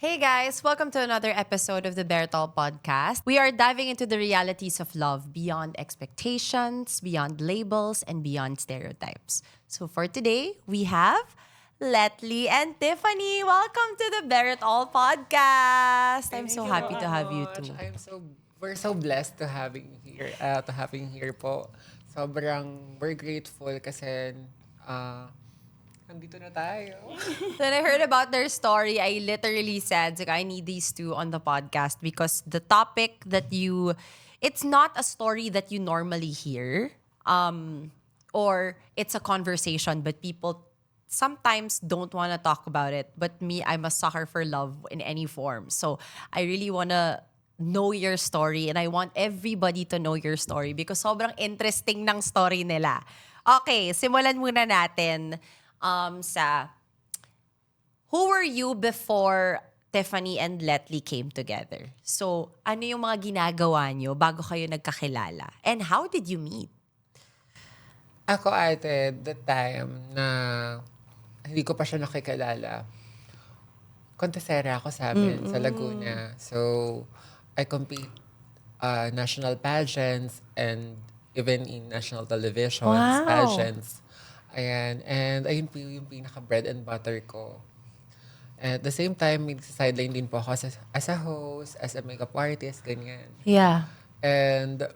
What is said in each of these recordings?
Hey guys, welcome to another episode of the Bertol podcast. We are diving into the realities of love beyond expectations, beyond labels, and beyond stereotypes. So for today, we have Letly and Tiffany. Welcome to the Bertol podcast. I'm Thank so you happy so to have you much. too. We're so blessed to having here po. We're grateful kasi nandito na tayo. When I heard about their story, I literally said, like, I need these two on the podcast because the topic it's not a story that you normally hear, or it's a conversation, but people sometimes don't want to talk about it. But me, I'm a sucker for love in any form. So I really want to know your story and I want everybody to know your story because sobrang interesting ng story nila. Okay, simulan muna natin sa who were you before Tiffany and Letly came together? So, ano yung mga ginagawa nyo bago kayo nagkakilala? And how did you meet? Ako ate, the time na hindi ko pa siya nakikilala, kontesera ako sa amin sa Laguna. So, I compete national pageants and even in national televisions, Wow. pageants. Ayan. And ayun po yung pinaka-bread and butter ko. At the same time, may sideline din po ako as a host, as a makeup artist, ganyan. Yeah. And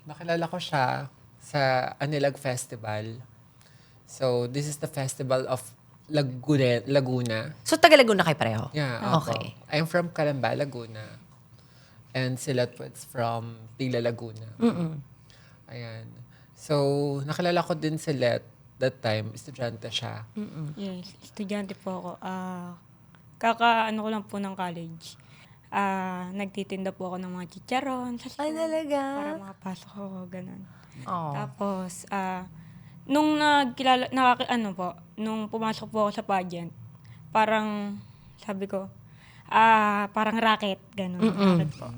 nakilala ko siya sa Anilag Festival. So, this is the festival of Laguna. So, Taga-Laguna kayo pareho? Yeah, Okay. opo. I'm from Calamba, Laguna. And sila po, it's from Tila, Laguna. Ayan. So, nakilala ko din si Let that time. Estudyante siya. Yes, estudyante po ako. Ano ko lang po ng college. Nagtitinda po ako ng mga chicharon. Ay, talaga? Para makapasok ako, ganun. Oh. Tapos, nung nung pumasok po ako sa pageant, parang, sabi ko, parang racket, ganun. Racket po.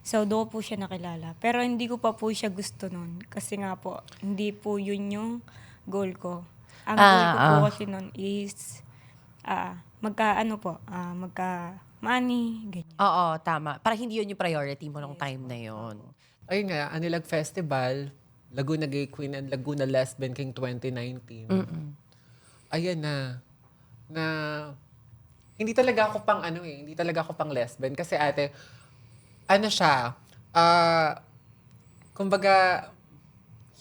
So, doon po siya nakilala. Pero hindi ko pa po siya gusto nun. Kasi nga po, hindi po yun yung goal ko. Ang goal ko po kasi nun is, magka-money, ganyan. Oo, tama. Parang hindi yun yung priority mo nung time na yun. Ayun nga, Anilag Festival, Laguna Gay Queen and Laguna Lesbian King 2019. Ayan na hindi talaga ako pang lesbian kasi ate, ano siya, kumbaga,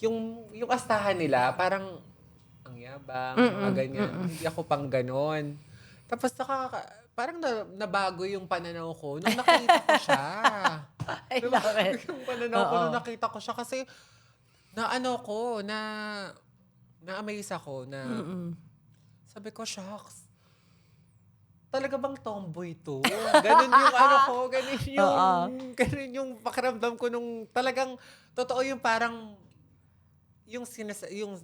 yung astahan nila, parang ang yabang, mga ganyan. Hindi ako pang ganon. Tapos parang nabago yung pananaw ko nung nakita ko siya. I love it. Yung pananaw ko nung nakita ko siya kasi na-amaze ako na sabi ko, shucks, talaga bang tomboy to? Ganun yung ganun yung pakiramdam ko nung talagang totoo yung parang yung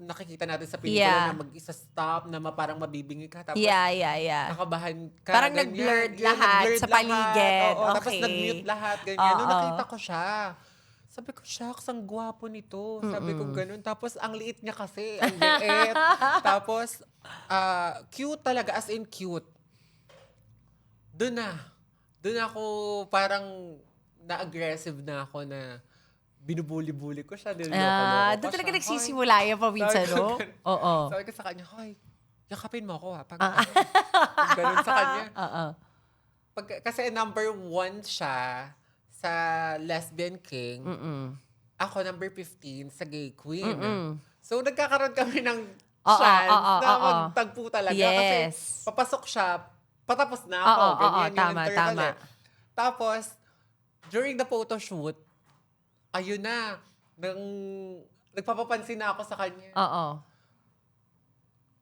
nakikita natin sa pelikula na mag-isa stop na parang mabibingi ka tapos Yeah. nakabahan ka. Parang ganyan. nag-blurred Yun, lahat nag-blurred sa paligid. Oo, tapos Okay. nag-mute lahat. Ganyan. Nung Oo. nakita ko siya, sabi ko, shucks, ang gwapo nito. Sabi ko ganun. Tapos ang liit niya kasi. Ang liit. Tapos, cute talaga. As in cute. Doon ako parang na-aggressive na ako na binubuli-buli ko siya. Niloloko-loko Doon ko talaga siya. nagsisimula yung paminsan, Sabi ko no? ganun. Oo. Sabi ko sa kanya, hoy, yakapin mo ako ha. Pag ganun sa kanya. Kasi number 1 siya sa Lesbian King. Ako number 15 sa Gay Queen. So nagkakaroon kami ng chance na magtagpo talaga. Yes. Kasi papasok siya, patapos na ako. Ganyan yung tama. interval eh. Tapos, during the photo shoot, ayun na, nagpapapansin na ako sa kanya. Oo.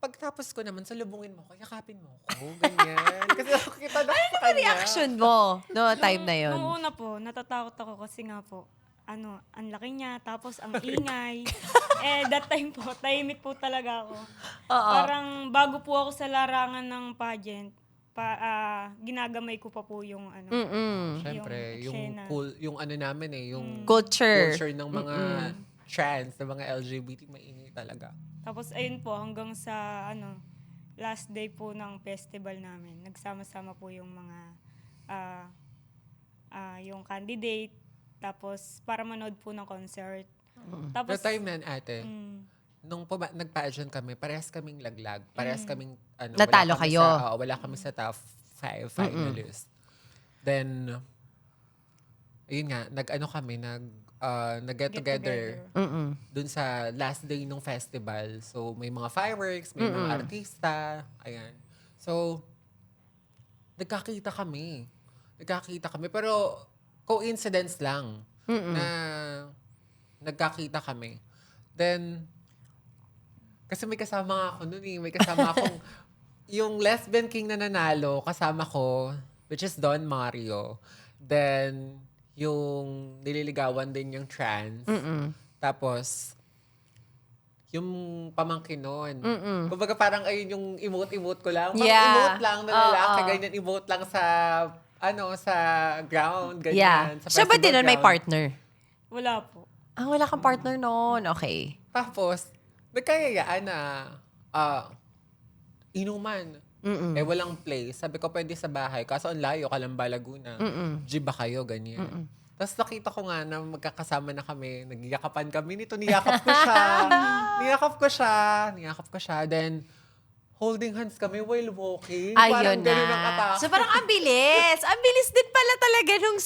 Pagtapos ko naman, salubungin mo ko, yakapin mo ko, ganyan. Kasi nakikita na ako sa kanya. Reaction mo, no, time na yun. Nung una po, natatakot ako kasi nga po, ang laki niya, tapos ang ingay. That time po, tahimik po talaga ako. Parang bago po ako sa larangan ng pageant, ginagamay ko pa po yung Siyempre, yung eksena. cool, yung ano namin yung Culture. ng mga trans, ng mga LGBT, maingay talaga. Tapos ayun po, hanggang sa last day po ng festival namin, nagsama-sama po yung mga yung candidate, tapos para manood po ng concert. Tapos, The time na ate, nung nag-pageant kami, parehas kaming laglag. Parehas kaming, Natalo wala kami kayo. Wala kami sa top 5 finalists. Then, ayun nga, nag-get together dun sa last day ng festival. So, may mga fireworks, may mga artista. Ayan. So, nagkakita kami. Pero, coincidence lang na nagkakita kami. Then, kasi may kasama nga ako nun eh. May kasama akong, yung lesbian king na nanalo, kasama ko, which is Don Mario. Then, yung nililigawan din yung trans. Tapos, yung pamangkin nun. Kumbaga parang ayun yung emote ko lang. Parang emote lang na lalaki, ganyan emote lang sa, sa ground, ganyan. Sa Siya ba din nun may ground. partner? wala po. Wala kang partner noon. Okay. Tapos, nagkayayaan na inuman. Walang place. Sabi ko, pwede sa bahay. Kaso ang layo, Calamba, Laguna. Jiba kayo, ganyan. Tapos nakita ko nga na magkakasama na kami. Nagyakapan kami nito. Niyakap ko siya. Then, holding hands kami while walking. Parang Ayun ganun ang na. atake. So parang ang bilis. Ang bilis din pala talaga nung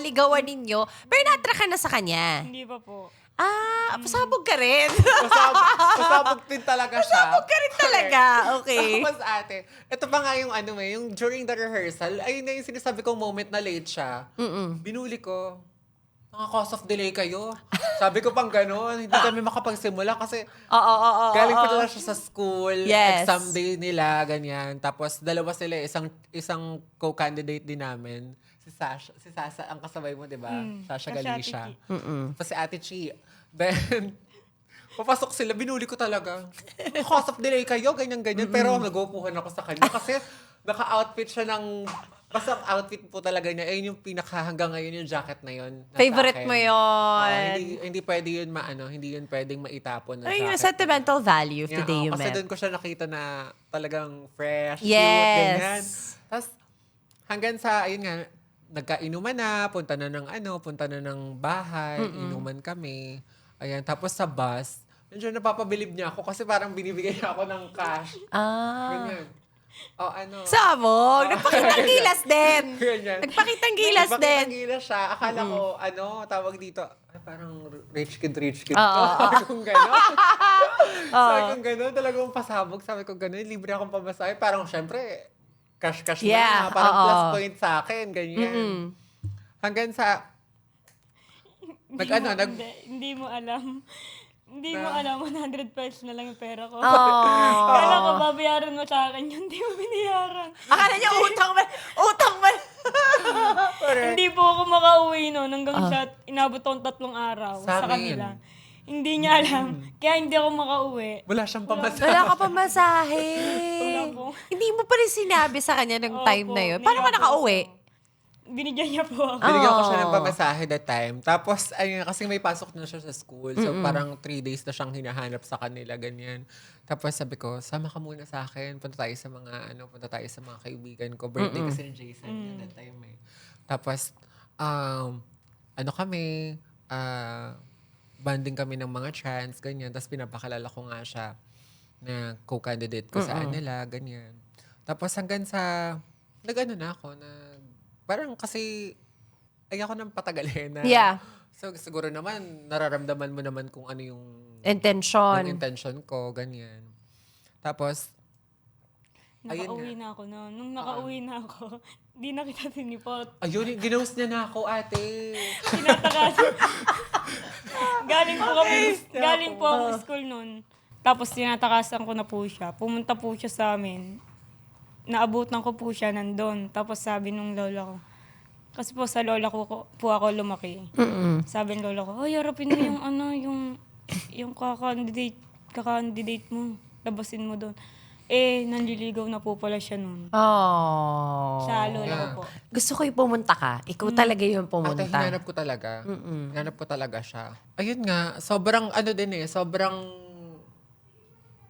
ligawan ninyo. Pero na-attract ka na sa kanya. Hindi pa po. Pasabog ka rin. Pasabog din talaga siya. Pasabog ka rin talaga. Okay. Tapos ate, ito pa nga yung yung during the rehearsal, ayun na yung sinasabi kong moment na late siya. Binuli ko. Mga cause of delay kayo. Sabi ko pang gano'n, hindi kami makapagsimula kasi galing pa lang siya sa school, Yes. exam day nila, ganyan. Tapos dalawa sila, isang co-candidate din namin. Si Sasa, ang kasabay mo, di ba? Sasha Kasi Galicia. Ate Chi. Tapos si Ate Chi. Then, papasok sila, binuli ko talaga. Cause of delay kayo, ganyan-ganyan. Pero nagupuhan ako sa kanya kasi naka-outfit siya ng... Basta ang outfit po talaga niya, ayun yung hanggang ngayon yung jacket na yun. Favorite mo yun. Hindi pwede yun hindi yun pwedeng maitapon na Ay, yung jacket. sentimental value of the day you Kasi met. doon ko siya nakita na talagang fresh, Yes. cute, ganyan. Tapos, hanggang sa, ayun nga, nagkainuman na, punta na ng bahay, inuman kami. Ayan, tapos sa bus, medyo napapabilib niya ako kasi parang binibigay niya ako ng cash. Ganyan. Sabog. Nagpakitang gilas din. Ganyan. Nagpakitang gilas din. Nagpakitang siya. Akala ko, tawag dito, parang rich kid. Sabi kong gano'n. Sabi kong gano'n, talagang pasabog. Sabi kong gano'n, libre akong pamasahe. Parang syempre, cash Yeah, na. Parang plus oo. point sa akin, ganyan. Hanggang sa, Hindi mo alam. Hindi mo alam, 100 pesos na lang yung pera ko. Oh. Kala ko babayaran mo sa akin yun, hindi mo binayaran. Akala niya utang man. Hindi po ako makauwi noon hanggang sa inabot akong 3 araw Sa sa amin. kanila. Hindi niya alam. Kaya hindi ako makauwi. wala siyang pamasahe. Wala ka pa masahe. Wala po. Hindi mo pa rin sinabi sa kanya ng time na yun. Paano ka nilabas nakauwi? ko. Binigyan niya po ako. Binigyan ko siya ng pamasahe that time. Tapos, ayun, kasi may pasok na siya sa school. So, parang 3 days na siyang hinahanap sa kanila, ganyan. Tapos sabi ko, sama ka muna sa akin. Punta tayo sa mga kaibigan ko. Birthday kasi ni Jason yun that time eh. Tapos, banding kami ng mga trans, ganyan. Tapos pinapakalala ko nga siya na co-candidate ko sa nila, ganyan. Tapos hanggang sa, na ako, parang kasi, ayoko nang patagalin na. Yeah. So, siguro naman, nararamdaman mo naman kung ano yung Intention. intention ko, ganyan. Tapos, ayun Nakauwi na ako noon. Nung nakauwi na ako, di na kita tinipot. ayun, ginaws niya na ako, ate. Tinatakasan. galing po ako school noon. Tapos tinatakasan ko na po siya. Pumunta po siya sa amin. Naabutan ko po siya nandun. Tapos sabi nung lola ko, kasi po sa lola ko po ako lumaki. Sabi ng lola ko, harapin mo yung yung kakandidate mo. Labasin mo doon. Nanliligaw na po pala siya noon. Oh. Sa lola ko po. Gusto ko yung pumunta ka. Ikaw talaga yung Ate, pumunta. hinanap ko talaga. Hinanap ko talaga siya. Ayun nga, sobrang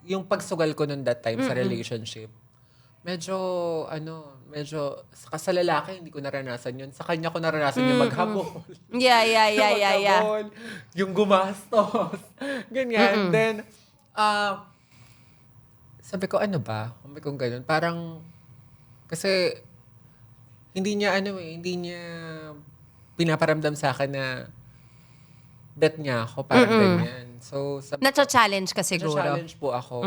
yung pagsugal ko nun that time sa relationship, medyo sa lalaki, hindi ko naranasan yun. Sa kanya ko naranasan yung maghabol. Yeah. Maghabol, yung gumastos. Ganyan. Then, sabi ko, ano ba? Sabi ko ganun. Parang, kasi, hindi niya pinaparamdam sa akin na bet niya ako, parang ganyan. So, Nacha-challenge ka siguro. challenge po ako.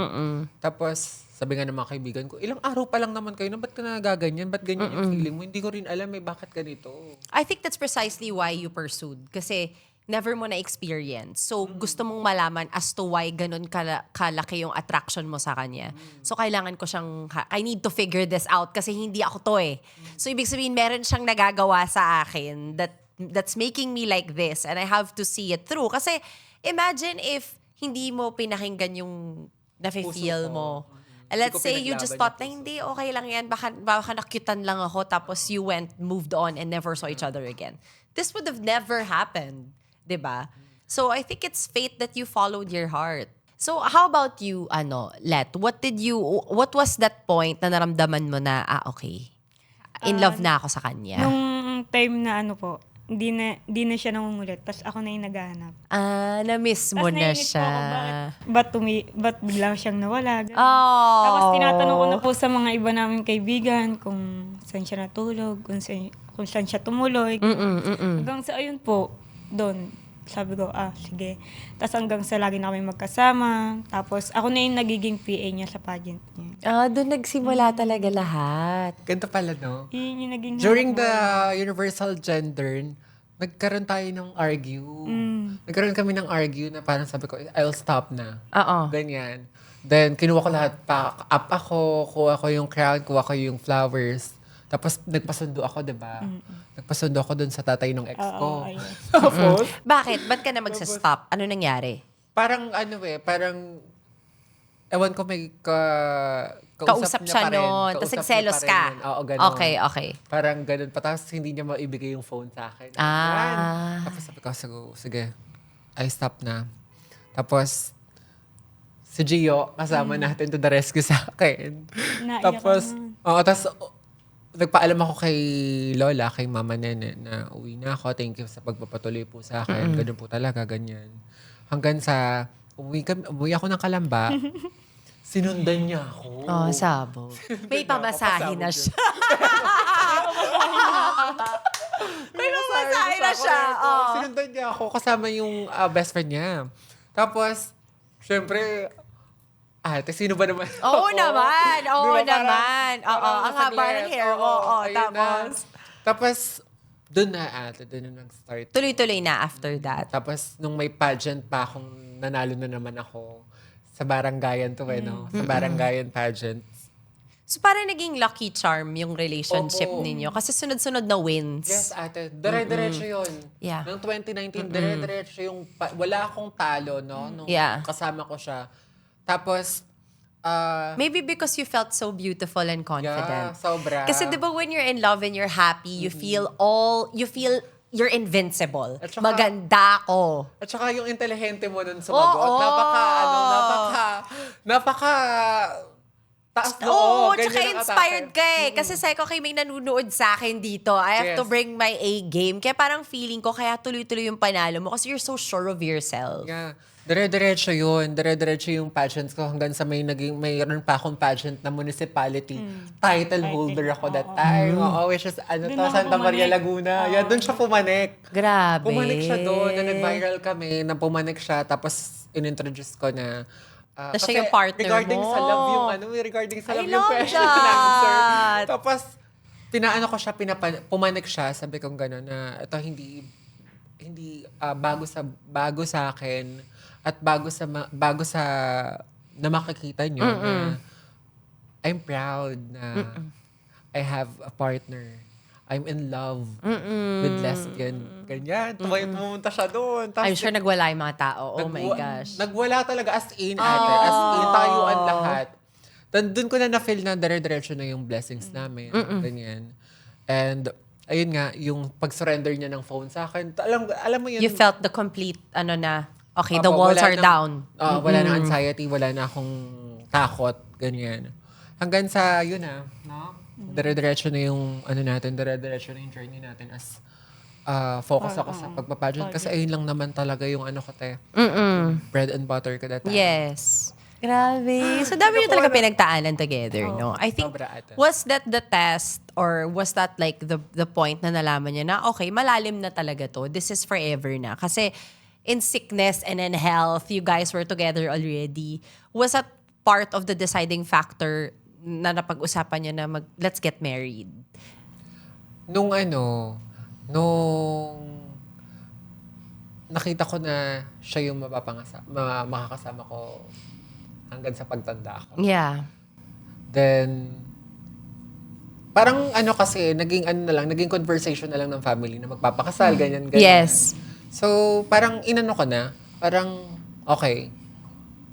Tapos, sabi nga ng mga kaibigan ko, ilang araw pa lang naman kayo na ba't ka nagaganyan? Ba't ganyan yung feeling mo? Hindi ko rin alam bakit ganito. I think that's precisely why you pursued. Kasi never mo na-experience. So, gusto mong malaman as to why ganun kalaki yung attraction mo sa kanya. So, kailangan ko siyang, I need to figure this out kasi hindi ako to eh. So, ibig sabihin, meron siyang nagagawa sa akin that's making me like this and I have to see it through. Kasi, imagine if hindi mo pinakinggan yung nafe-feel Puso ko. mo. Hindi Let's ko say you pinaglaban just yung thought na puso. hindi, okay lang yan. Baka nakyutan lang ako tapos you moved on and never saw each other again. This would have never happened. 'Di ba? So I think it's fate that you followed your heart. So how about you, Let? What was that point na naramdaman mo na, okay, in love na ako sa kanya? Nung time na hindi na siya nangungulit. Tapos ako na yung naghahanap. Na-miss mo Tapos na naiinip po siya. ako, ba't bigla siyang nawala? Ganun. Oh. Tapos tinatanong ko na po sa mga iba naming kaibigan kung saan siya natulog, kung saan siya tumuloy. Hanggang sa ayun po, doon, sabi ko, sige. Tapos hanggang sa lagi na kami magkasama. Tapos ako na yung nagiging PA niya sa pageant niya. Doon nagsimula talaga lahat. Ganito pala, no? Yun yung naging During the universal gender, nagkaroon tayo ng argue. Nagkaroon kami ng argue na parang sabi ko, I'll stop na. Oo. Ganyan. Then, kinuha ko lahat. Up ako, kuha ko yung crown, kuha ko yung flowers. Tapos, nagpasundo ako, diba? Nagpasundo ako dun sa tatay ng ex ko. ayun. Tapos, Bakit? Ba't ka na magsa-stop? Ano nangyari? parang ewan ko may Kausap niya siya pa rin. noon. Tapos Kausap niya nagselos pa rin ka. yun. Oo, ganun. Okay. Parang ganun pa. Tapos hindi niya maibigay yung phone sa akin. Ah. Yan. Tapos sabi ko, sige, I stop na. Tapos, si Gio, kasama natin to the rescue sa akin. Naiyak Tapos, naman. tapos, nagpaalam ako kay Lola, kay Mama Nene, na uwi na ako. Thank you sa pagpapatuloy po sa akin. Ganun po talaga, ganyan. Hanggang sa, umuwi ako ng Kalamba, sinundan niya ako. Sabog. May pamasahe na siya. May pamasahe na siya. Sinundan niya ako kasama yung best friend niya. Tapos, syempre, sino ba naman? Oo naman. Oo Di ba, naman. Oo, ang haba saglit. ng hair mo. Oo, ayun tapos, na. Tapos, doon na nag-start. tuloy-tuloy na after that. Tapos, nung may pageant pa akong nanalo na naman ako sa barangayan to no? Sa barangayan pageant. So parang naging lucky charm yung relationship Opo. ninyo. Kasi sunod-sunod na wins. Yes, ate. Dire-diretso yun. Yeah. Noong 2019, dire-diretso yung, wala akong talo, no? Nung Yeah. kasama ko siya. Tapos, Maybe because you felt so beautiful and confident. sobra. Kasi di ba when you're in love and you're happy, you feel you're invincible. At saka- Maganda ako. At saka yung intelihente mo nun sumagot. Oo. Napaka taas noo. Oo, ganyan tsaka ang inspired atake. ka eh. Kasi sabi ko, may nanunood sa akin dito. I have to Yes. bring my A game. Kaya parang feeling ko, kaya tuloy-tuloy yung panalo mo kasi you're so sure of yourself. Yeah. Dire-diretso yun. Dire-diretso yung pageants ko hanggang sa mayroon pa akong pageant na municipality. Title holder ako that time. Oo, which is Doon ako Santa Maria pumanik. Laguna. Yeah, doon siya pumanik. Grabe. Pumanik siya doon. Na nag-viral kami. Na pumanik siya. Tapos, in-introduce ko na Na siya yung partner regarding mo. sa love yung regarding sa I love yung love question that. and answer. Tapos, pinaano ko siya, pumanik siya. Sabi kong gano'n na ito hindi bago sa akin at bago sa na makikita nyo na I'm proud na I have a partner. I'm in love with lesbian. Ganyan. Pumunta siya doon. I'm sure nagwala yung mga tao. Oh my gosh. Nagwala talaga as in, ate. As in, tayuan lahat. Doon ko na feel na dire-diretso na yung blessings namin. Ganyan. And, ayun nga, yung pag-surrender niya ng phone sa akin. Alam mo yun. You felt the complete, okay, Opo, the walls wala are down. Wala na anxiety, wala na akong takot, ganyan. Hanggang sa, yun no? Dire-diretso na yung, dire-diretso na yung journey natin as focus ako sa pagpapageant. Kasi ayun lang naman talaga yung bread and butter ko that time. Yes. Grabe. So, dami nyo talaga pinagtaanan together, no? I think, Sobra ata. was that the test or was that like the point na nalaman niya na, okay, malalim na talaga to. This is forever na. Kasi in sickness and in health, you guys were together already. Was that part of the deciding factor na napag-usapan niya na let's get married? Nung nakita ko na siya yung makakasama ko hanggang sa pagtanda ko. Yeah. Then, parang kasi, naging conversation na lang ng family na magpapakasal, ganyan. Yes. So, parang ko na, parang, okay,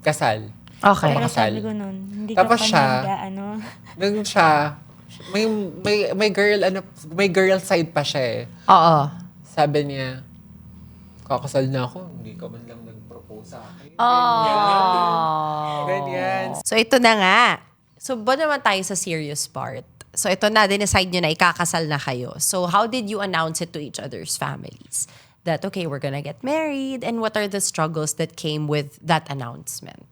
kasal. Okay. Pero Pakasal. sabi ko nun, hindi Tapos ka pa siya, nung siya, may girl side pa siya eh. Oo. Sabi niya, kakasal na ako, hindi ka man lang nag-propose sa akin. Oh. Ganyan. So, ito na nga. So, ba naman tayo sa serious part? So, ito na, dinecide nyo na ikakasal na kayo. So, how did you announce it to each other's families? That, okay, we're gonna get married. And what are the struggles that came with that announcement?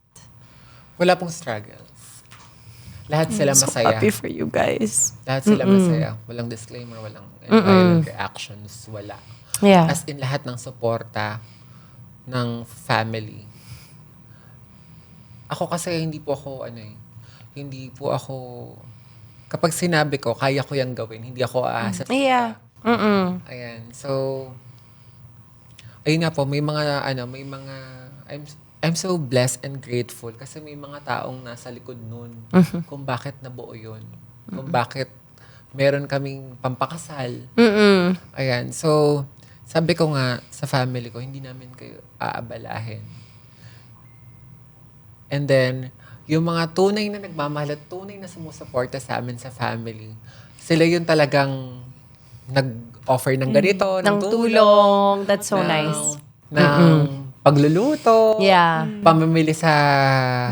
Wala pong struggles. Lahat sila masaya. for you guys. Lahat sila masaya. Walang disclaimer, walang violent reactions, wala. Yeah. As in, lahat ng suporta ng family. Ako kasi hindi po ako, kapag sinabi ko, kaya ko yung gawin, hindi ako aasa. Yeah. Ayan. So, ayun nga po, I'm so blessed and grateful kasi may mga taong nasa likod nun kung bakit nabuo yun. Kung bakit meron kaming pampakasal. Ayan. So, sabi ko nga sa family ko, hindi namin kayo aabalahin. And then, yung mga tunay na nagmamahal at tunay na sumusuporta sa amin sa family, sila yung talagang nag-offer ng ganito, ng Ng tulong. That's so nice. ng pagluluto, Yeah. pamimili sa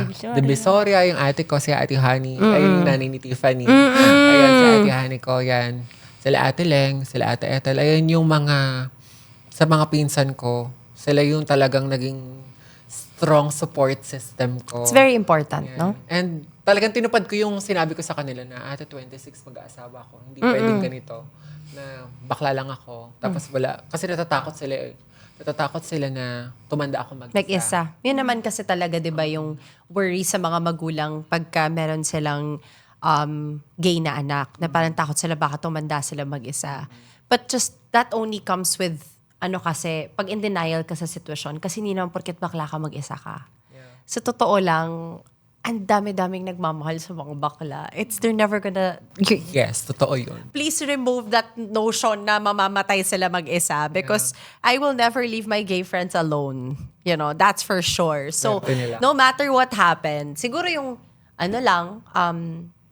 Divisoria. Divisoria, yung ate ko, si Ate Honey, ay yung nanay ni Tiffany. Ayan, si Ate Honey ko, yan. Sila Ate Leng, sila Ate Ethel, ayan yung sa mga pinsan ko, sila yung talagang naging strong support system ko. It's very important, Yan. no? And talagang tinupad ko yung sinabi ko sa kanila na, ate, 26, mag-aasawa ako. Hindi pwedeng ganito. Na bakla lang ako. Tapos wala. Kasi natatakot sila eh. Natatakot sila na tumanda ako mag-isa. Mag-isa. Yun naman kasi talaga, di ba, yung worry sa mga magulang pagka meron silang gay na anak. Na parang takot sila baka tumanda sila mag-isa. But just that only comes with kasi, pag in denial ka sa sitwasyon, kasi hindi naman porket bakla ka mag-isa ka. Yeah. Sa totoo lang, ang dami-daming nagmamahal sa mga bakla. They're never gonna... Yes, totoo yun. Please remove that notion na mamamatay sila mag-isa because I will never leave my gay friends alone. You know, that's for sure. So, Swerte nila. no matter what happened, siguro yung,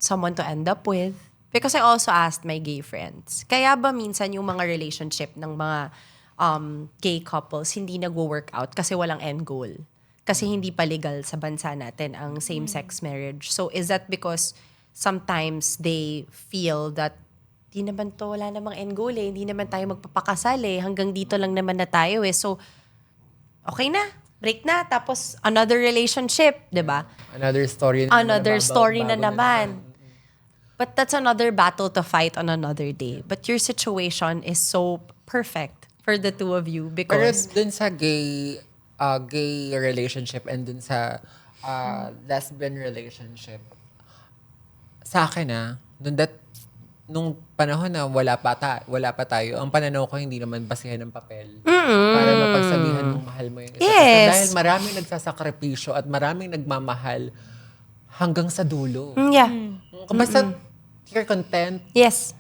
someone to end up with. Because I also asked my gay friends, kaya ba minsan yung mga relationship ng mga gay couples hindi nag-work out kasi walang end goal? Kasi hindi pa legal sa bansa natin ang same-sex marriage. So is that because sometimes they feel that di naman to, wala namang end goal eh. Hindi naman tayo magpapakasal eh. Hanggang dito lang naman na tayo eh. So, okay na. Break na. Tapos another relationship, di ba? Another story Na naman. But that's another battle to fight on another day. But your situation is so perfect for the two of you Pero because... dun sa gay relationship and dun sa lesbian relationship, sa akin nung panahon na wala pa tayo, ang pananaw ko hindi naman basihan ng papel. Para mapagsabihan mong mahal mo yung isa. Yes. Dahil maraming nagsasakripisyo at maraming nagmamahal hanggang sa dulo. Yeah. Basta you're content, Yes.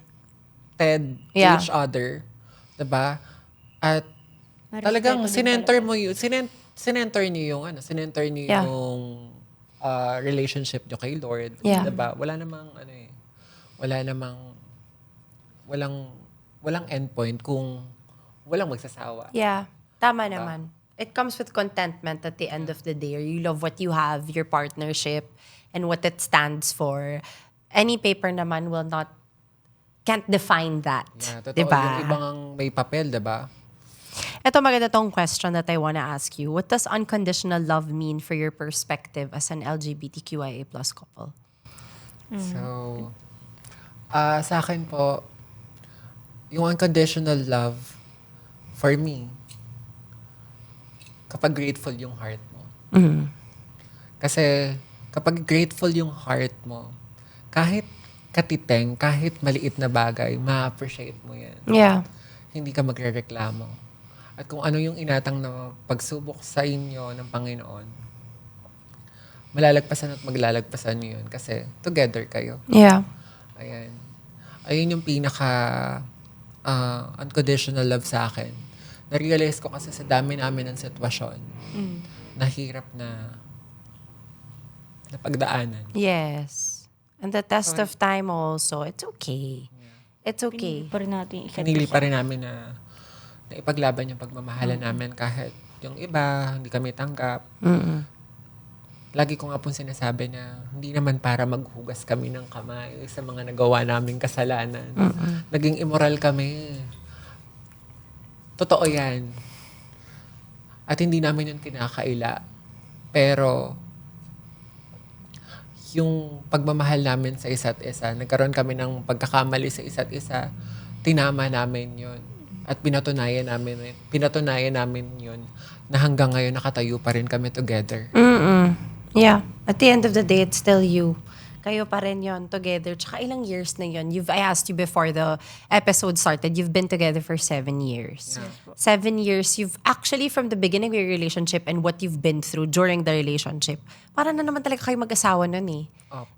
to Yeah. each other. Diba? At Marespeto talagang din sinenter niyo yung Yeah. yung relationship niyo kay Lord. Yeah. Diba? Walang endpoint kung walang magsasawa. Yeah. Tama naman. It comes with contentment at the end of the day. You love what you have, your partnership, and what it stands for, any paper naman can't define that. Yeah, totoo. Diba? Yung ibang may papel, diba? Ito maganda tong question that I wanna ask you. What does unconditional love mean for your perspective as an LGBTQIA+ couple? So, sa akin po, yung unconditional love, for me, kapag grateful yung heart mo. Kasi, kapag grateful yung heart mo, kahit katiteng, kahit maliit na bagay, ma-appreciate mo yan. Yeah. Hindi ka magrereklamo. At kung ano yung inatang na pagsubok sa inyo ng Panginoon, malalagpasan at maglalagpasan niyo yun kasi together kayo. Yeah. Ayan. Ayun yung pinaka unconditional love sa akin. Na-realize ko kasi sa dami namin ng sitwasyon na hirap na pagdaanan. Yes. And the test of time also, it's okay. It's okay. Pa rin natin isa't Pinili isa. pa rin namin na ipaglaban yung pagmamahalan namin kahit yung iba, hindi kami tanggap. Lagi ko nga pong sinasabi na hindi naman para maghugas kami ng kamay sa mga nagawa naming kasalanan. Naging immoral kami. Totoo yan. At hindi namin yun kinakaila. Pero, yung pagmamahal namin sa isa't isa, nagkaroon kami ng pagkakamali sa isa't isa, tinama namin yun. At pinatunayan namin yun na hanggang ngayon nakatayo pa rin kami together. Yeah. At the end of the day, it's still you. Kayo pa rin yon together. Tsaka ilang years na yon. I asked you before the episode started, you've been together for 7 years. 7 years, you've actually from the beginning of your relationship and what you've been through during the relationship, parang na naman talaga kayo mag-asawa nun eh.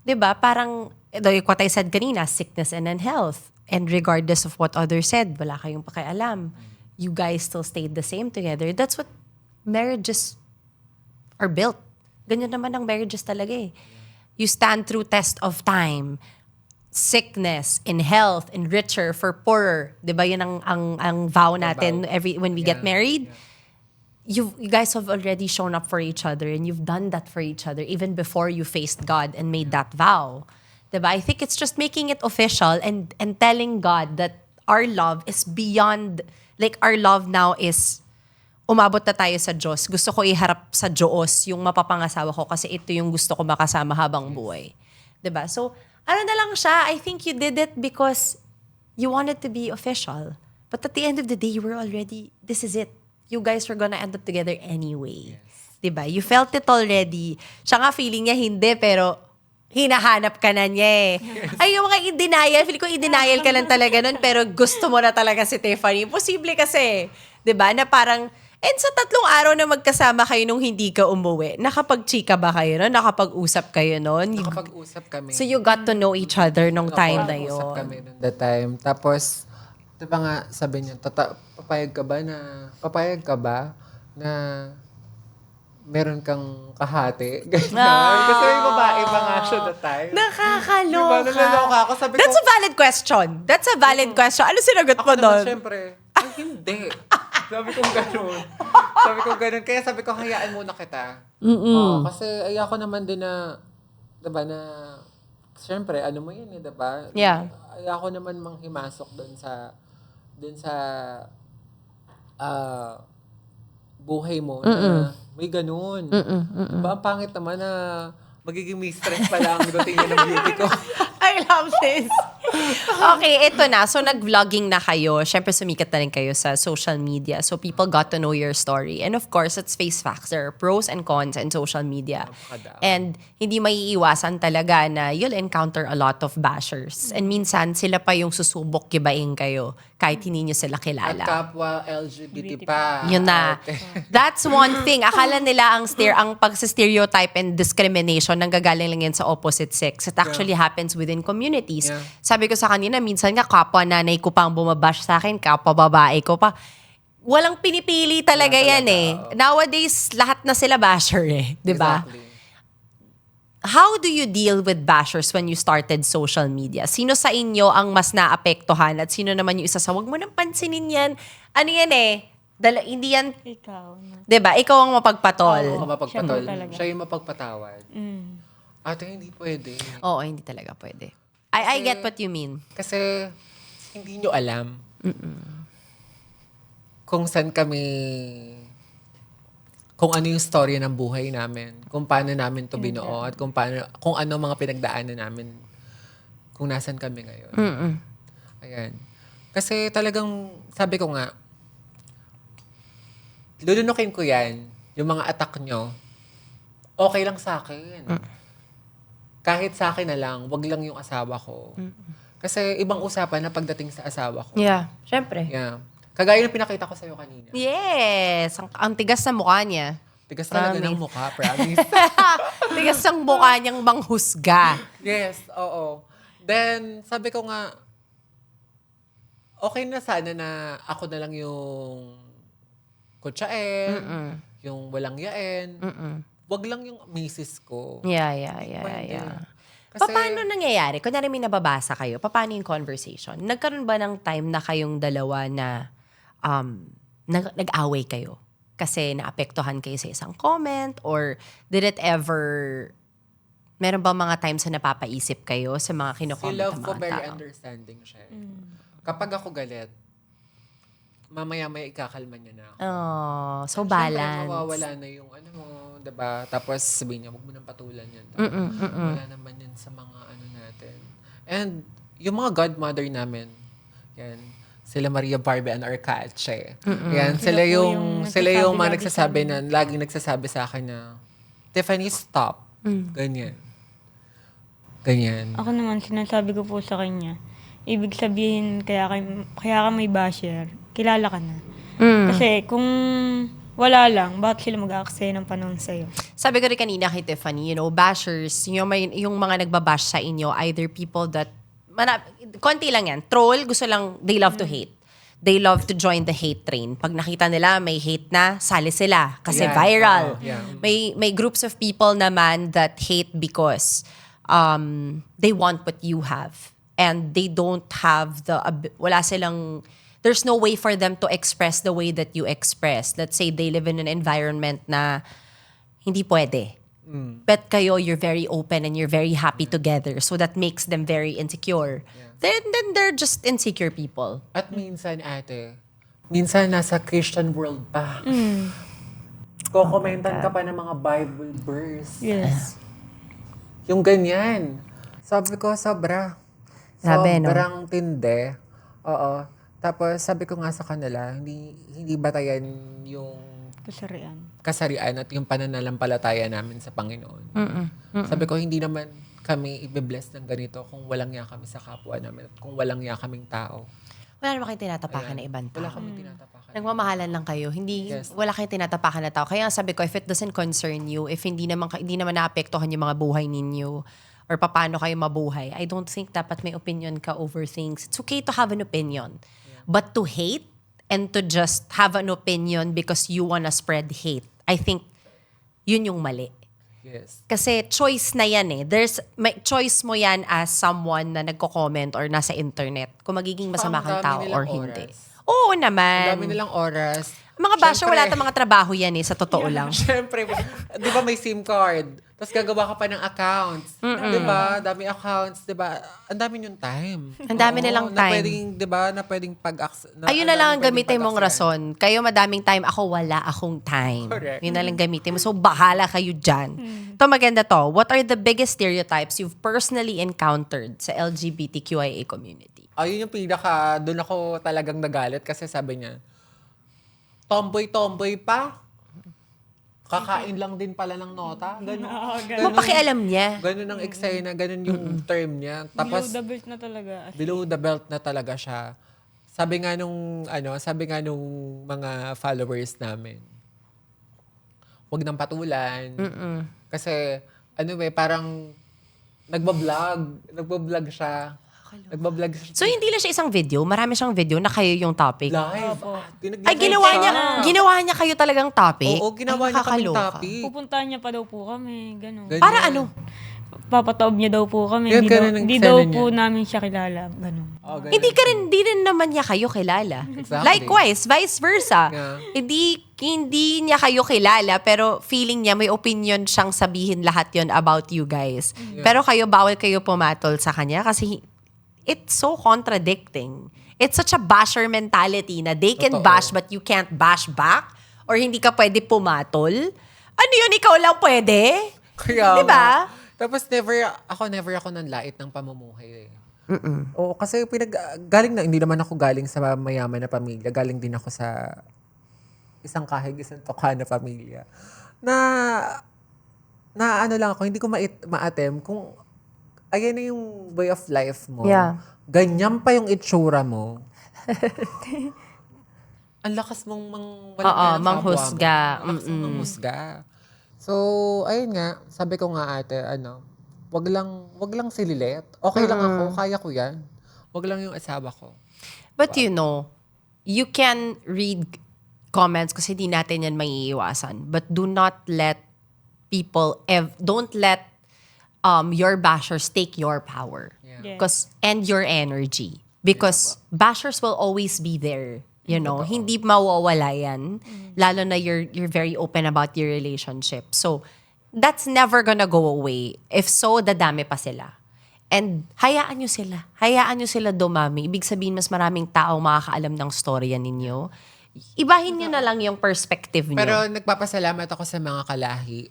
Diba? Parang, like what I said kanina, sickness and health. And regardless of what others said, wala kayong pakialam. You guys still stayed the same together. That's what marriages are built. Ganyan naman ang marriages talaga eh. You stand through test of time, sickness, in health, in richer, for poorer. Diba yun ang vow natin when we get married? You guys have already shown up for each other and you've done that for each other even before you faced God and made that vow. Diba? I think it's just making it official and telling God that our love is beyond, like our love now is umabot na tayo sa Diyos. Gusto ko iharap sa Diyos yung mapapangasawa ko kasi ito yung gusto ko makasama habang buhay. 'Di ba? So, ano na lang siya, I think you did it because you wanted to be official. But at the end of the day, you were already, this is it. You guys were gonna end up together anyway. 'Di ba? You felt it already. Siya nga feeling niya hindi, pero hinahanap ka na niya eh. Ay, yung mga in-denial, feel ko in-denial ka lang talaga nun, pero gusto mo na talaga si Tiffany. Imposible kasi. 'Di ba? Na parang, and sa 3 araw na magkasama kayo nung hindi ka umuwi, nakapag-chika ba kayo nun? Nakapag-usap kayo nun? Nakapag-usap kami. So you got to know each other nung time na Nakapag-usap yun. kami nung that time. Tapos, diba nga, sabi niya, papayag ka ba na meron kang kahati? Ganyan. Kasi may babae pa nga siya that time. Nakakaloka. Diba, nalaloka ako. Sabi That's ko, a valid question. That's a valid question. Ano sinagot mo ako naman, doon? syempre, ay, hindi. Sabi ko ganun. Kaya sabi ko, hayaan muna kita. Kasi ayoko naman din na, diba, na, syempre, ano mo yun eh, diba? Yeah. Ayoko naman manghimasok doon sa buhay mo na may ganun. Diba, ang pangit naman na magiging mistress pa lang dating yun ng beauty ko. I love this. Okay, ito na. So, nag-vlogging na kayo. Siyempre, sumikat na rin kayo sa social media. So, people got to know your story. And of course, let's face facts. There are pros and cons in social media. And hindi maiiwasan talaga na you'll encounter a lot of bashers. And minsan, sila pa yung susubok gibain kayo kahit hindi nyo sila At kilala. kapwa LGBT pa. Yun na. That's one thing. Akala nila ang pag-stereotype and discrimination nanggagaling lang yan sa opposite sex. It actually happens within communities. Yeah. Sabi ko sa kanina, minsan nga kapwa nanay ko pa ang bumabash sa akin, kapwa babae ko pa. Walang pinipili talaga yan eh. Nowadays, lahat na sila basher eh. Di ba? Exactly. How do you deal with bashers when you started social media? Sino sa inyo ang mas naapektuhan at sino naman yung isa sa wag mo nang pansinin yan? Ano yan eh? Hindi yan, Ikaw. No? 'di ba? Ikaw ang mapagpatol. Mapagpatol. Siya talaga. Siya yung mapagpatawad. Ate, hindi pwede. Oo, hindi talaga pwede. I get what you mean. Kasi hindi nyo alam kung saan kami, kung ano yung story ng buhay namin, kung paano namin to binuo, at kung ano mga pinagdaanan namin, kung nasan kami ngayon. Ayan. Kasi talagang, sabi ko nga, lulunukin ko yan, yung mga attack nyo, okay lang sa akin. Kahit sa akin na lang, wag lang yung asawa ko. Kasi ibang usapan na pagdating sa asawa ko. Yeah, syempre. Yeah. Kagaya ng pinakita ko sa'yo kanina. Yes! Ang tigas sa mukha niya. Tigas talaga ng Promise. mukha, promise. Tigas ang mukha niyang manghusga. Yes, oo. Then, sabi ko nga, okay na sana na ako na lang yung kutsain, yung walang yain. Wag lang yung misis ko. Yeah. Pwede. Kasi, Paano nangyayari? Kunyari may nababasa kayo, paano yung conversation? Nagkaroon ba ng time na kayong dalawa na nag-away kayo? Kasi naapektuhan kayo sa isang comment? Or did it ever, meron ba mga times na napapaisip kayo sa mga si kinukomment love ng ko mga very tao? understanding siya. Kapag ako galit, mamaya-maya ikakalma niya na ako. Oh, so Siyempre, balance. mawawala na yung ano mo, diba? Tapos sabihin niya, huwag mo nang patulan yan. Wala naman yan sa mga ano natin. And yung mga godmother namin, yan, sila Maria Barbie and Arcache. Yan, sila yung mga nagsasabi na, laging nagsasabi sa akin na, Tiffany, stop. Ganyan. Ako naman, sinasabi ko po sa kanya, ibig sabihin, kaya ka may basher, kilala ka na. Kasi kung wala lang, bakit sila mag-aaksaya ng panahon sa'yo? Sabi ko rin kanina kay Tiffany, bashers, yung mga nagbabash sa inyo, either people that, konti lang yan, troll, gusto lang, they love to hate. They love to join the hate train. Pag nakita nila may hate na, sali sila. Kasi Yeah. viral. Yeah. May groups of people naman that hate because they want what you have. And they don't have there's no way for them to express the way that you express. Let's say they live in an environment na hindi pwede. But kayo, you're very open and you're very happy together. So that makes them very insecure. Then they're just insecure people. At minsan, ate, nasa Christian world pa. Kokomentan ka pa ng mga Bible verse. Yes. Yung ganyan. Sabi ko, sobra. Grabe, no? Sobrang tindi. Oo. Tapos, sabi ko nga sa kanila, hindi batayan yung kasarian at yung pananampalataya namin sa Panginoon. Sabi ko, hindi naman kami ibe-bless ng ganito kung walang niya kami sa kapwa namin at kung walang niya kaming tao. Wala naman kayong tinatapakan na ibang Wala tao. kami tinatapakan. Nagmamahalan lang kayo. Wala kayong tinatapakan na tao. Kaya sabi ko, if it doesn't concern you, if hindi naman naapektuhan yung mga buhay ninyo, or paano kayo mabuhay, I don't think dapat may opinion ka over things. It's okay to have an opinion. But to hate and to just have an opinion because you wanna spread hate, I think yun yung mali. Yes. Kasi choice na yan eh. May choice mo yan as someone na nagko-comment or nasa internet kung magiging masama kang Ang dami tao nilang or oras. hindi. Oo naman. Ang dami nilang oras. Mga basher, Siyempre- wala tayong mga trabaho yan eh, sa totoo lang. Siyempre, di ba may SIM card? Tapos gagawa ka pa ng accounts. Di ba? Dami accounts, di ba? Ang dami yung time. Ang dami nilang Na time. pwedeng, di ba? Na pwedeng Ayun na lang ang gamitin mong rason. rason. Kayo madaming time, ako wala akong time. Correct. Yun na lang gamitin mo. So, bahala kayo dyan. Ito maganda to. What are the biggest stereotypes you've personally encountered sa LGBTQIA community? Ayun yung doon ako talagang nagalit kasi sabi niya, tomboy pa. Kakain lang din pala ng nota. Ganun. Mapakialam niya. Ganun ang eksena, ganun yung term niya. Tapos, Below the belt na talaga. below the belt na talaga siya. Sabi nga nung mga followers namin, wag nang patulan. Kasi, parang nagbablog siya. So, hindi lang siya isang video. Marami siyang video na kayo yung topic. Live. Ay, ginawa niya kayo talagang topic? Oo, ginawa Ay, niya kaming nakakaloka. topic. Pupuntahan niya pa daw po kami, gano'n. Ganyan. Para ano? papataob niya daw po kami. Yan, ganun ang Hindi eksena daw niya. po namin siya kilala. Ganun. Oh, ganun. Hindi rin naman niya kayo kilala. Exactly. Likewise, vice versa. Yeah. Hindi niya kayo kilala, pero feeling niya may opinion siyang sabihin lahat yon about you guys. Pero bawal kayo pumatol sa kanya kasi it's so contradicting. It's such a basher mentality na they can Totoo. bash but you can't bash back or hindi ka pwede pumatol. Ano yun, ikaw lang pwede? Kaya Di ba? nga. Tapos never ako nanlait ng pamumuhay eh. Oo, kasi hindi naman ako galing sa mayaman na pamilya. Galing din ako sa isang kahig, isang tokha na pamilya. Na ano lang ako, hindi ko ma-attempt kung ayan na yung way of life mo. Yeah. Ganyan pa yung itsura mo. Ang lakas mong manghusga. Ang lakas mong manghusga. So, ayun nga, sabi ko nga ate, wag lang sililit. Okay lang ako, kaya ko yan. Wag lang yung asawa ko. But you can read comments kasi hindi natin yan maiiwasan. But do not let don't let your bashers take your power. Yeah. And your energy. Because bashers will always be there. Hindi mawawala yan. Lalo na you're very open about your relationship. So, that's never gonna go away. If so, dadami pa sila. And hayaan nyo sila. Hayaan nyo sila dumami. Ibig sabihin, mas maraming tao makakaalam ng storya ninyo. Ibahin nyo na lang yung perspective nyo. Pero nagpapasalamat ako sa mga kalahi,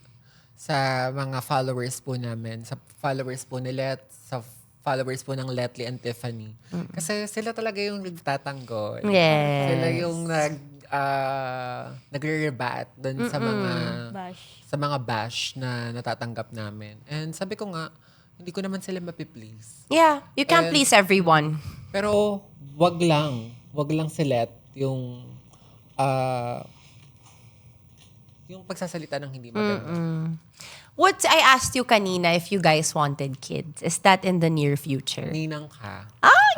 sa mga followers po namin, sa followers po ni Let, sa followers po ng Letly and Tiffany. Kasi sila talaga yung nagtatanggol. Yes. Sila yung nagre-rebat dun sa mga bash na natatanggap namin. And sabi ko nga, hindi ko naman sila mapiplease. Yeah, you can't please everyone. Pero wag lang silet yung pagsasalita ng hindi maganda. What I asked you kanina if you guys wanted kids. Is that in the near future? Ninang ka.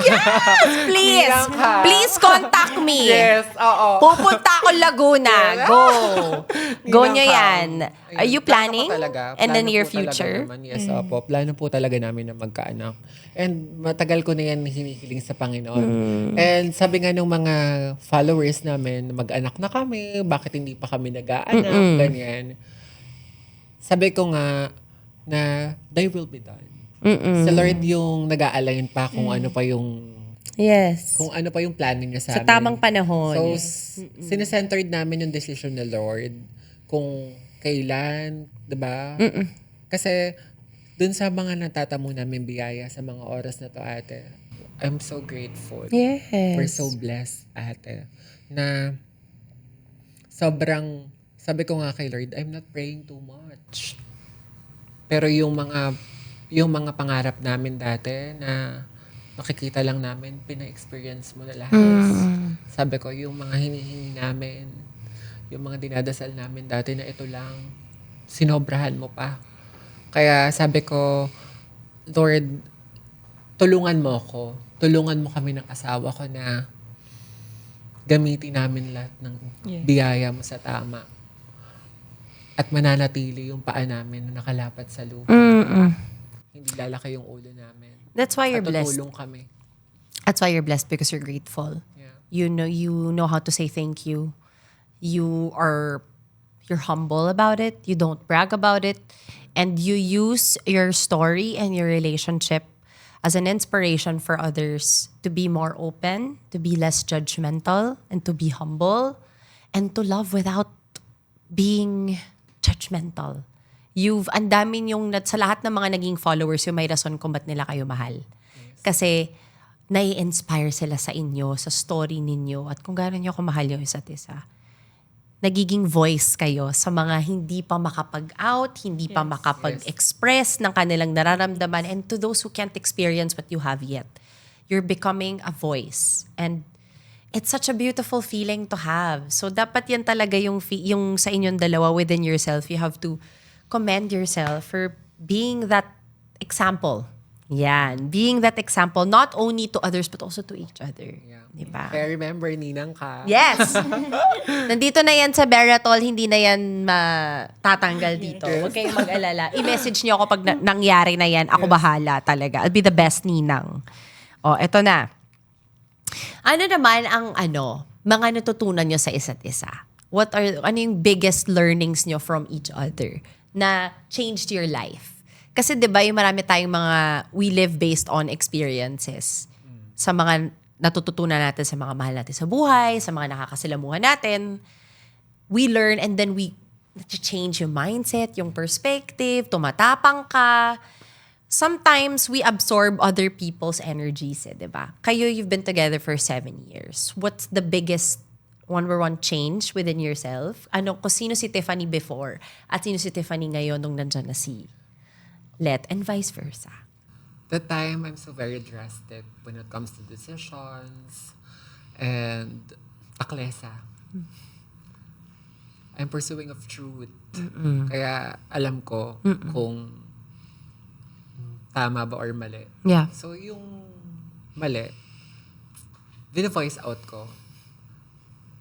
Yes! Please! Ninang ka. Please contact me. Yes, oo. Pupunta ako Laguna. Go. Go Ninang nyo ka. yan. Are you Plano planning po talaga. in the Plano near po talaga future? naman. Yes, opo. Plano po talaga namin na magkaanak. And matagal ko na yan hinihiling sa Panginoon. And sabi nga ng mga followers namin, mag-anak na kami, bakit hindi pa kami nag-aanak, ganyan. Sabi ko nga na thy will be done. Sa Lord yung nag-a-align pa kung ano pa yung Yes. kung ano pa yung planning niya sa Sa amin. tamang panahon. So, sinecentered namin yung decision ng Lord kung kailan, di ba? Kasi dun sa mga natatamo namin biyaya sa mga oras na to, ate, I'm so grateful. Yes. We're so blessed, ate, na sobrang, sabi ko nga kay Lord, I'm not praying too much. Pero yung mga pangarap namin dati na nakikita lang namin, pina-experience mo na lahat. Sabi ko, yung mga hinihingi namin, yung mga dinadasal namin dati na ito lang, sinobrahan mo pa. Kaya sabi ko, Lord, tulungan mo ako. Tulungan mo kami ng asawa ko na gamitin namin lahat ng biyaya mo sa tama. At mananatili yung paa namin na nakalapat sa lupa. Hindi lalaki yung ulo namin. That's why you're blessed. Tutulong kami. That's why you're blessed because you're grateful. Yeah. You know how to say thank you. You're humble about it. You don't brag about it. And you use your story and your relationship as an inspiration for others to be more open, to be less judgmental, and to be humble, and to love without being judgmental. Ang dami yung, sa lahat ng mga naging followers, yung may rason kung ba't nila kayo mahal. Kasi, nai-inspire sila sa inyo, sa story ninyo, at kung gano'n nyo kumahal yung isa't isa. Nagiging voice kayo sa mga hindi pa makapag-out, hindi pa makapag-express ng kanilang nararamdaman, and to those who can't experience what you have yet. You're becoming a voice. And it's such a beautiful feeling to have. So, dapat yan talaga yung sa inyong dalawa within yourself. You have to commend yourself for being that example Yan. Being that example, not only to others, but also to each other. Yeah. Diba? Kaya remember, ninang ka. Yes! Nandito na yan sa Beratol, hindi na yan matatanggal dito. Huwag kayong mag-alala. I-message niyo ako pag nangyari na yan. Ako bahala talaga. I'll be the best ninang. O, eto na. Ano naman ang mga natutunan niyo sa isa't isa? Ano yung biggest learnings niyo from each other na changed your life? Kasi 'di ba, yung marami tayong mga we live based on experiences. Sa mga natututunan natin sa mga mahal natin sa buhay, sa mga nakakasalamuhan natin, we learn and then we change yung mindset, yung perspective, tumatapang ka. Sometimes we absorb other people's energies, 'di ba? Kayo, you've been together for 7 years. What's the biggest one change within yourself? Kung sino si Tiffany before at sino si Tiffany ngayon nung nandyan na si Let, and vice versa. That time, I'm so very drastic when it comes to decisions and taklesa. I'm pursuing of truth. Kaya alam ko kung tama ba or mali. Yeah. So yung mali, voice out ko.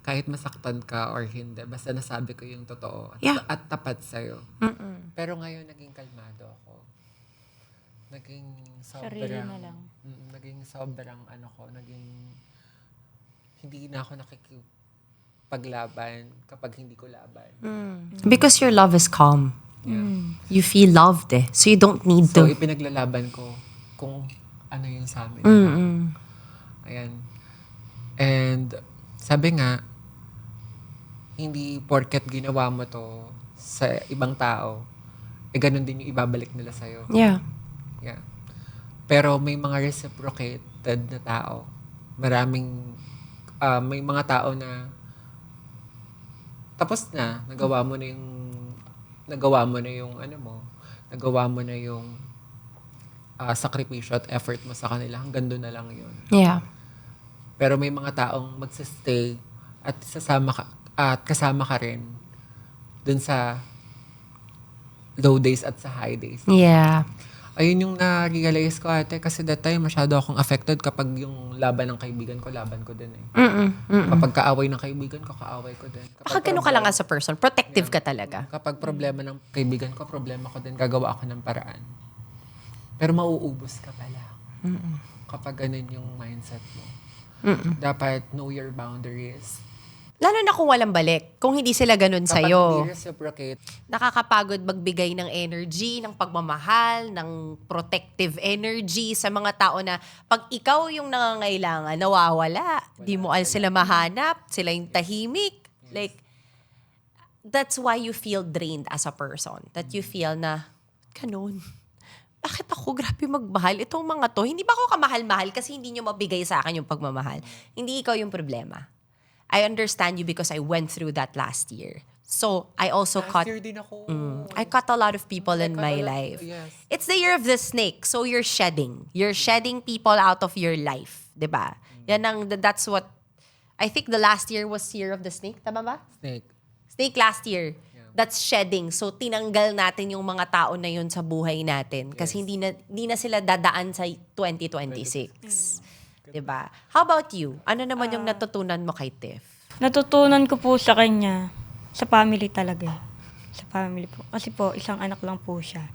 Kahit masaktan ka or hindi, basta nasabi ko yung totoo at tapat sa'yo. Pero ngayon, naging kalmado ako. Naging Sarili na lang. Naging sobrang hindi na ako nakikipaglaban kapag hindi ko laban. Because your love is calm. Yeah. You feel loved So you don't need So, to. ipinaglalaban ko kung ano yung sa amin. Ayan. And, sabi nga, hindi porket ginawa mo to sa ibang tao, ganun din yung ibabalik nila sa'yo. Yeah. Yeah. Pero may mga reciprocated na tao. May mga tao na tapos na, nagawa mo na yung sakripisyo at effort mo sa kanila. Hanggang doon na lang yun. Yeah. Pero may mga taong magsistay at kasama ka rin dun sa low days at sa high days. Yeah. Ayun yung na-realize ko, ate, kasi that time masyado akong affected kapag yung laban ng kaibigan ko, laban ko din eh. Kapag kaaway ng kaibigan ko, kaaway ko din. Baka ganun ka lang as a person. Protective ka talaga. Kapag problema ng kaibigan ko, problema ko din, gagawa ako ng paraan. Pero mauubos ka pala. Kapag ganun yung mindset mo. Dapat know your boundaries. Lalo na kung walang balik. Kung hindi sila ganun Kapag sa'yo. hindi reciprocate, Nakakapagod magbigay ng energy, ng pagmamahal, ng protective energy sa mga tao na pag ikaw yung nangangailangan, nawawala. Di mo sila mahanap, sila yung tahimik. Like, that's why you feel drained as a person. That you feel na, ganun. Bakit ako grabe magmahal? Itong mga to, hindi ba ako kamahal-mahal kasi hindi nyo mabigay sa akin yung pagmamahal? Hindi ikaw yung problema. I understand you because I went through that last year. So, I also last year din ako. I cut a lot of people in my life. Yes. It's the year of the snake. So, you're shedding. You're shedding people out of your life. Diba? That's what, I think the last year was year of the snake. Tama ba? Snake last year. That's shedding. So, tinanggal natin yung mga tao na yun sa buhay natin. Kasi hindi na sila dadaan sa 2026. Diba? How about you? Ano naman yung natutunan mo kay Tiff? Natutunan ko po sa kanya, sa family talaga. Sa family po. Kasi po, isang anak lang po siya.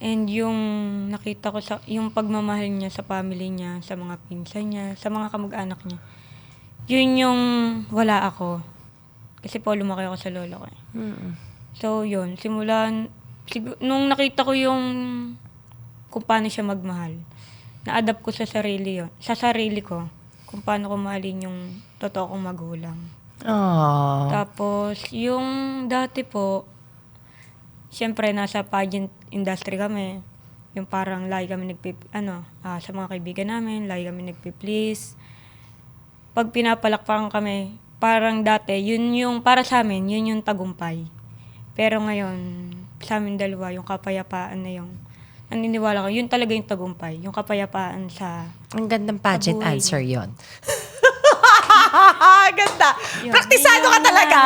And yung nakita ko yung pagmamahal niya sa family niya, sa mga pinsan niya, sa mga kamag-anak niya, yun yung wala ako. Kasi po, lumaki ako sa lolo ko. So, yun. Nung nakita ko yung kung paano siya magmahal, na-adapt ko sa sarili ko, kung paano ko mahalin yung totoo kong magulang. Aww. Tapos, yung dati po, syempre, nasa pageant industry kami. Yung parang lagi kami sa mga kaibigan namin, lagi kami nagpi-please. Pag pinapalakpakan kami, parang dati, yun yung, para sa amin, yun yung tagumpay. Pero ngayon, sa amin dalawa, yung kapayapaan na yung, naniniwala ko, yun talaga yung tagumpay. Yung kapayapaan sa... Ang gandang pageant Tabuhay answer niya. yon. Ganda. Praktisado ka talaga.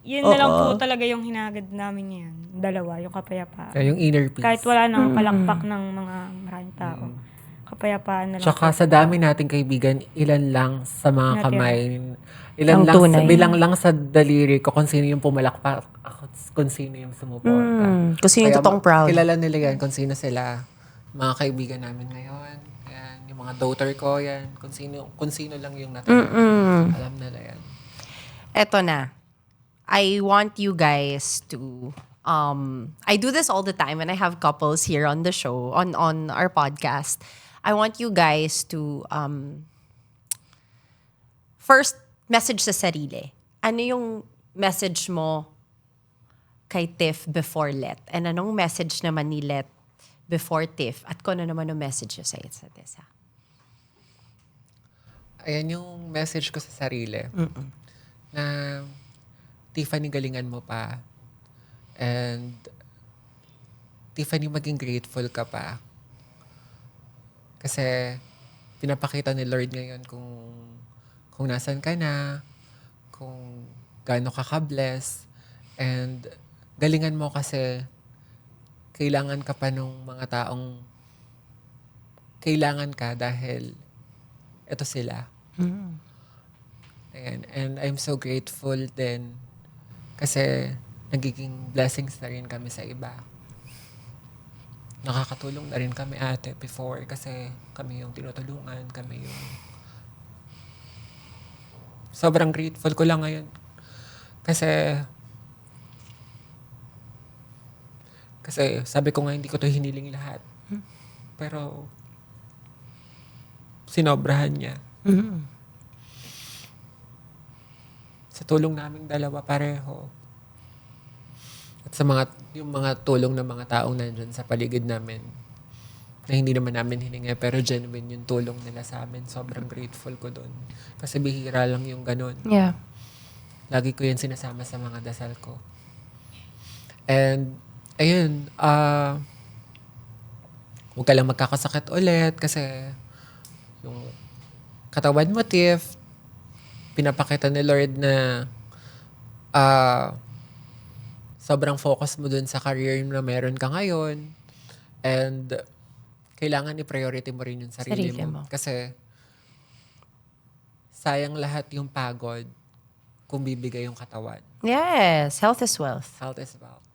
Yun na lang po talaga yung hinagad namin ngayon. dalawa, yung kapayapaan. Yung inner peace. Kahit wala nang palakpak ng mga maraming tao. Kapayapaan na lang. Tsaka sa dami nating kaibigan, ilan lang sa mga Natira. kamay, ilan Ang lang, tunay. bilang lang sa daliri ko kung sino yung pumalakpak, kung sino yung sumuporta. Kung sino yung totoong proud. Kilala nila yan kung sino sila. Mga kaibigan namin ngayon. Yan, yung mga daughter ko, yan. Kung sino lang yung natira. Alam nila yan. Eto na. I want you guys to I do this all the time when I have couples here on the show, on our podcast. I want you guys to first message sa sarili. Ano yung message mo kay Tiff before Let? And anong message naman ni Let before Tiff? At kung ano naman yung message nyo sa isa't isa? Ayan yung message ko sa sarili. Na Tiffany, galingan mo pa. And Tiffany, maging grateful ka pa. Kasi pinapakita ni Lord ngayon kung nasan ka na, kung gaano ka ka-bless. And galingan mo kasi kailangan ka pa nung mga taong kailangan ka dahil ito sila. Ayan. And I'm so grateful din kasi nagiging blessings na rin kami sa iba. Nakakatulong na rin kami ate before kasi kami yung tinutulungan, kami yung sobrang grateful ko lang ngayon. Kasi sabi ko nga hindi ko to hiniling lahat. Pero sinobrahan niya. Sa tulong naming dalawa pareho. At sa yung mga tulong ng mga taong nandyan sa paligid namin na hindi naman namin hiningi pero genuine yung tulong nila sa amin. Sobrang grateful ko doon. Kasi bihira lang yung ganun. Yeah. Lagi ko yan sinasama sa mga dasal ko. And, ayun, huwag ka lang magkakasakit ulit kasi yung katawan mo, Tiff, pinapakita ni Lord na sobrang focus mo dun sa career na meron ka ngayon. And kailangan i-priority mo rin yung sarili mo. Kasi sayang lahat yung pagod kung bibigay yung katawan. Yes, health is wealth. Health is wealth.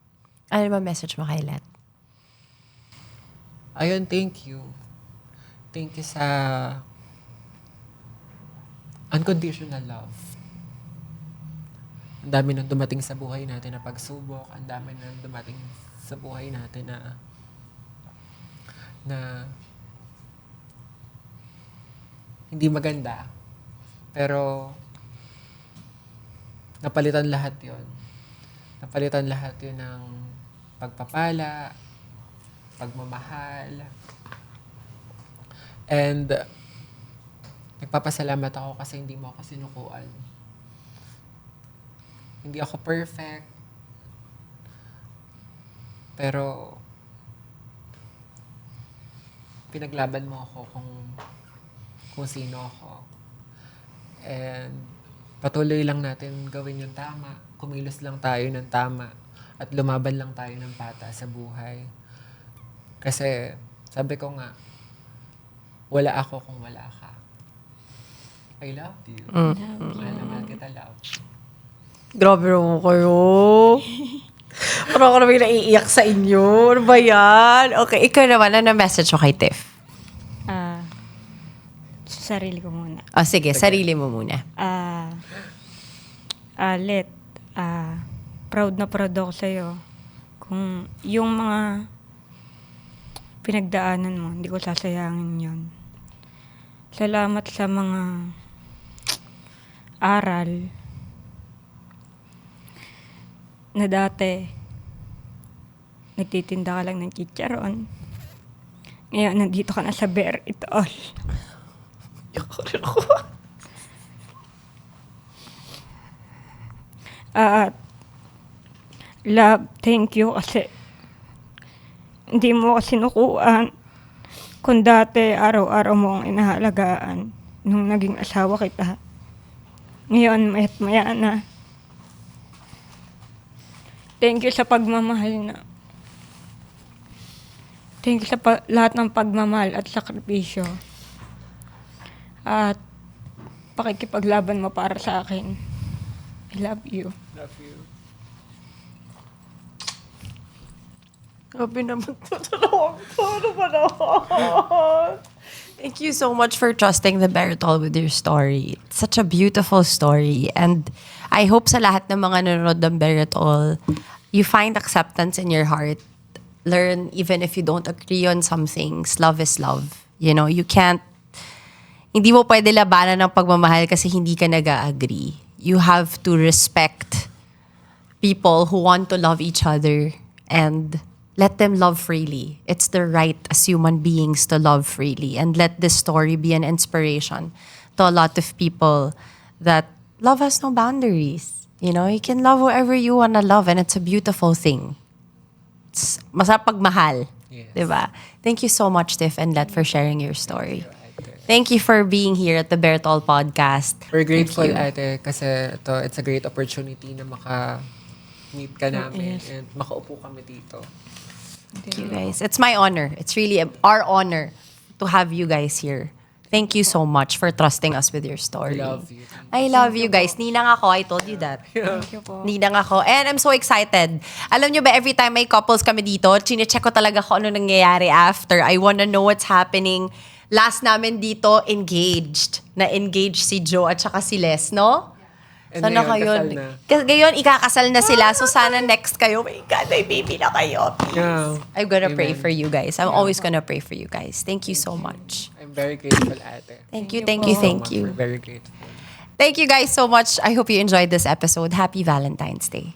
Ano ba message mo kay Let? Ayun, thank you. Thank you sa unconditional love. Ang dami nang dumating sa buhay natin na pagsubok. Ang dami nang dumating sa buhay natin na hindi maganda. Pero napalitan lahat yon. Napalitan lahat yun ng pagpapala, pagmamahal. And nagpapasalamat ako kasi hindi mo ako sinukuan. Hindi ako perfect. Pero pinaglaban mo ako kung sino ako. And patuloy lang natin gawin yung tama. Kumilos lang tayo ng tama. At lumaban lang tayo ng pata sa buhay. Kasi sabi ko nga, wala ako kung wala ka. I love you. Mahal na mahal kita, love. Grabe naman kayo. Parang ako naman naiiyak sa inyo. Ano ba yan? Okay, ikaw naman, ano message mo kay Tiff? Sa sarili ko muna. Sige, sarili mo muna. Let, proud na proud ako sa'yo. Kung yung mga pinagdaanan mo, hindi ko sasayangin yun. Salamat sa mga aral na dati nagtitinda ka lang ng chicharon. Ngayon, nandito ka na sa Bear It All. Love, thank you kasi hindi mo ako sinukuan. Kung dati, araw-araw mo ang inahalagaan nung naging asawa kita. Ngayon, maya't maya na. Thank you sa pagmamahal na. Thank you sa lahat ng pagmamahal at sakripisyo. At pakikipaglaban mo para sa akin. I love you. Love you. Grabe naman to. Ano ba naman? Thank you so much for trusting the Beritol with your story. It's such a beautiful story. And I hope sa lahat ng mga nanonood ng Beritol, you find acceptance in your heart. Learn, even if you don't agree on some things, love is love. You know, you can't, hindi mo pwede labanan ng pagmamahal kasi hindi ka nag-agree. You have to respect people who want to love each other and let them love freely. It's their right as human beings to love freely. And let this story be an inspiration to a lot of people that love has no boundaries. You know, you can love whoever you want to love and it's a beautiful thing. It's masarap pagmahal. Yes. Diba? Thank you so much, Tiff and Let, for sharing your story. Thank you for being here at the Beritol Podcast. We're grateful, Thank ate, kasi it's a great opportunity na maka-meet ka namin Yes. and makaupo kami dito. Thank you guys. It's my honor. It's really our honor to have you guys here. Thank you so much for trusting us with your story. I love you. I love you guys. Ninang ako. I told you that. Thank you po. Ninang ako. And I'm so excited. Alam nyo ba, every time may couples kami dito, chinecheck ko talaga kung ano nangyayari after. I wanna know what's happening. Last namin dito, engaged. Na-engaged si Joe at saka si Les, no? And Sana ngayon, kayo. kasal na. Ngayon, ikakasal na sila. So sana next kayo, my God, may baby na kayo. Please. Yeah. I'm gonna pray Amen. for you guys. I'm always gonna pray for you guys. Thank you so much. I'm very grateful, ate. Thank you, you thank po. you, So thank much. you. We're very grateful. Thank you guys so much. I hope you enjoyed this episode. Happy Valentine's Day.